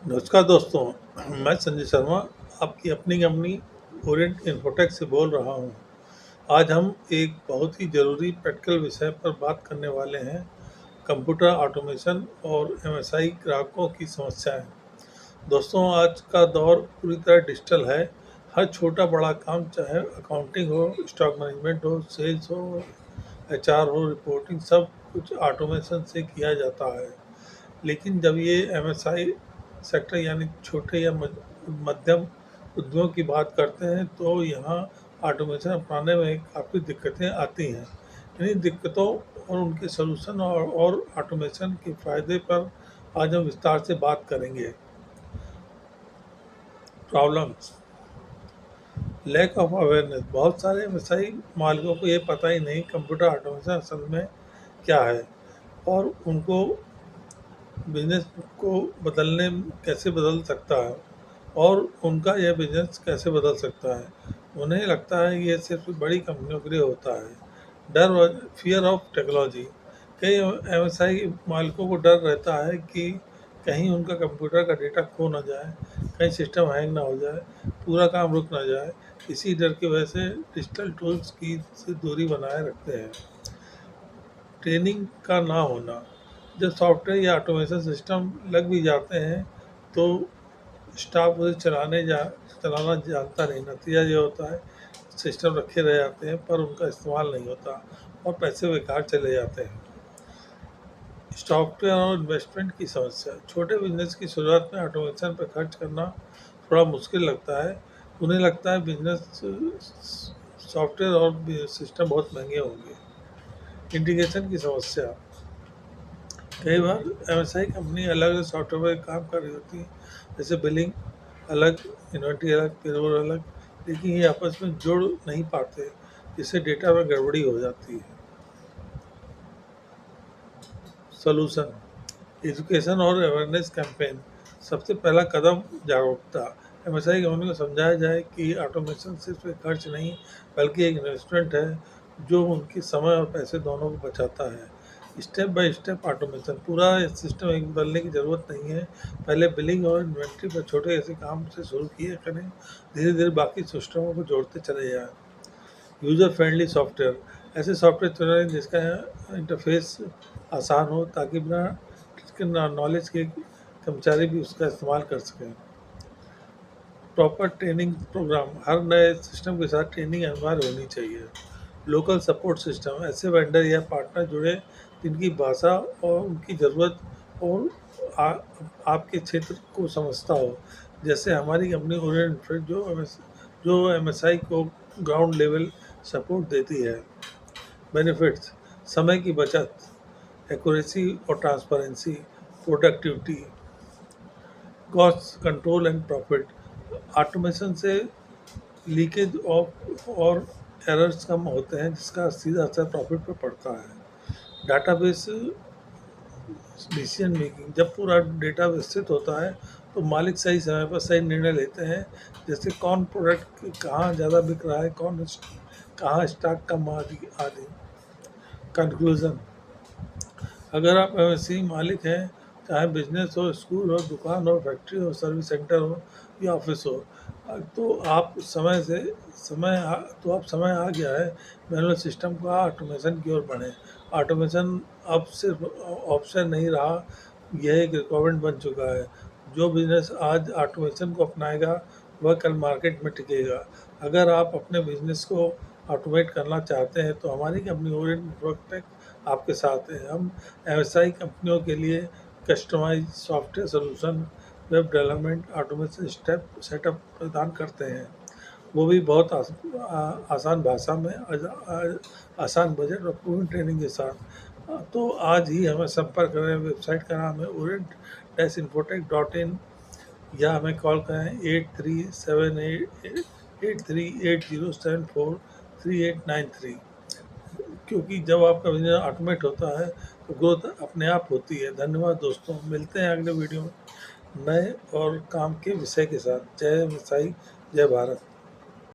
नमस्कार दोस्तों, मैं संजय शर्मा आपकी अपनी कंपनी ओरिएंट इन्फोटेक से बोल रहा हूं। आज हम एक बहुत ही ज़रूरी प्रैक्टिकल विषय पर बात करने वाले हैं, कंप्यूटर ऑटोमेशन और एमएसआई ग्राहकों की समस्याएं। दोस्तों, आज का दौर पूरी तरह डिजिटल है। हर छोटा-बड़ा काम, चाहे अकाउंटिंग हो, स्टॉक मैनेजमेंट हो, सेल्स हो, एचआर हो, रिपोर्टिंग, सब कुछ ऑटोमेशन से किया जाता है। लेकिन जब ये एमएसआई सेक्टर यानी छोटे या मध्यम उद्योगों की बात करते हैं, तो यहाँ ऑटोमेशन अपनाने में काफ़ी दिक्कतें आती हैं। इन्हीं दिक्कतों और उनके सलूशन और ऑटोमेशन के फ़ायदे पर आज हम विस्तार से बात करेंगे। Problems: lack of awareness. बहुत सारे एमएसआई मालिकों को ये पता ही नहीं कंप्यूटर ऑटोमेशन असल में क्या है और उनको बिजनेस को बदलने कैसे बदल सकता है और उनका यह बिजनेस कैसे बदल सकता है। उन्हें लगता है ये सिर्फ बड़ी कंपनियों के लिए होता है। डर व फियर ऑफ टेक्नोलॉजी। कई एमएसआई मालिकों को डर रहता है कि कहीं उनका कंप्यूटर का डेटा खो ना जाए, कहीं सिस्टम हैंग ना हो जाए, पूरा काम रुक ना जाए। इसी डर की वजह से डिजिटल टूल्स की से दूरी बनाए रखते हैं। ट्रेनिंग का ना होना। जब सॉफ्टवेयर या ऑटोमेशन सिस्टम लग भी जाते हैं तो स्टाफ उसे चलाना जानता नहीं। नतीजा ये होता है सिस्टम रखे रह जाते हैं पर उनका इस्तेमाल नहीं होता और पैसे बेकार चले जाते हैं। सॉफ्टवेयर और इन्वेस्टमेंट की समस्या। छोटे बिजनेस की शुरुआत में ऑटोमेशन पर खर्च करना थोड़ा मुश्किल लगता है। उन्हें लगता है बिजनेस सॉफ्टवेयर और सिस्टम बहुत महंगे होंगे। इंटीग्रेशन की समस्या। कई बार एमएसआई कंपनी अलग अलग सॉफ्टवेयर पर काम कर रही होती है, जैसे बिलिंग अलग, इन्वेंट्री अलग, पेरोल अलग, लेकिन ये आपस में जुड़ नहीं पाते, जिससे डेटा में गड़बड़ी हो जाती है। सॉल्यूशन: एजुकेशन और अवेयरनेस कैंपेन। सबसे पहला कदम जागरूकता। एमएसआई कंपनी को समझाया जाए कि ऑटोमेशन सिर्फ एक खर्च नहीं बल्कि एक इन्वेस्टमेंट है जो उनके समय और पैसे दोनों को बचाता है। Step by step automation. पूरा सिस्टम एक बदलने की ज़रूरत नहीं है। पहले बिलिंग और इन्वेंट्री पर छोटे ऐसे काम से शुरू किए करें, धीरे धीरे बाकी सिस्टमों को जोड़ते चले जाएं। User friendly software. ऐसे सॉफ्टवेयर चुनें जिसका इंटरफेस आसान हो ताकि बिना नॉलेज के कर्मचारी भी उसका इस्तेमाल कर सकें। Proper training programme. हर नए सिस्टम के साथ ट्रेनिंग अनिवार्य होनी चाहिए। Local support system. ऐसे वेंडर या पार्टनर जुड़े जिनकी भाषा और उनकी ज़रूरत और आपके क्षेत्र को समझता हो। जैसे हमारी कंपनी ओरिएंट जो एमएसआई को ग्राउंड लेवल सपोर्ट देती है। बेनिफिट्स: समय की बचत, एक्यूरेसी और transparency, productivity, cost control and profit. Automation से लीकेज ऑफ और एरर्स कम होते हैं जिसका सीधा असर प्रॉफिट पर पड़ता है। Database decision making. जब पूरा डेटा विकसित होता है तो मालिक सही समय पर सही निर्णय लेते हैं, जैसे कौन प्रोडक्ट कहाँ ज़्यादा बिक रहा है, कहाँ स्टॉक कम आदि। कंक्लूजन: अगर आप एमएससी मालिक हैं, चाहे बिजनेस हो, स्कूल हो, दुकान हो, फैक्ट्री हो, सर्विस सेंटर हो या ऑफिस हो, तो आप समय आ गया है मैनुअल सिस्टम का ऑटोमेशन की ओर बढ़ें। ऑटोमेशन अब सिर्फ ऑप्शन नहीं रहा, यह एक रिक्वायरमेंट बन चुका है। जो बिजनेस आज ऑटोमेशन को अपनाएगा वह कल मार्केट में टिकेगा। अगर आप अपने बिजनेस को ऑटोमेट करना चाहते हैं तो हमारी कंपनी ओरिएंट आपके साथ है। हम एमएसआई कंपनियों के लिए customise software solution, web development, automation setup प्रदान करते हैं, वो भी बहुत आसान भाषा में, आसान बजट और पूर्ण ट्रेनिंग के साथ। तो आज ही हमें संपर्क करें। वेबसाइट का नाम है orient-infotech.in या हमें कॉल करें 837880743893, क्योंकि जब आपका बिजनेस ऑटोमेट होता है तो ग्रोथ अपने आप होती है। धन्यवाद दोस्तों, मिलते हैं अगले वीडियो में नए और काम के विषय के साथ। जय मिसाई, जय भारत।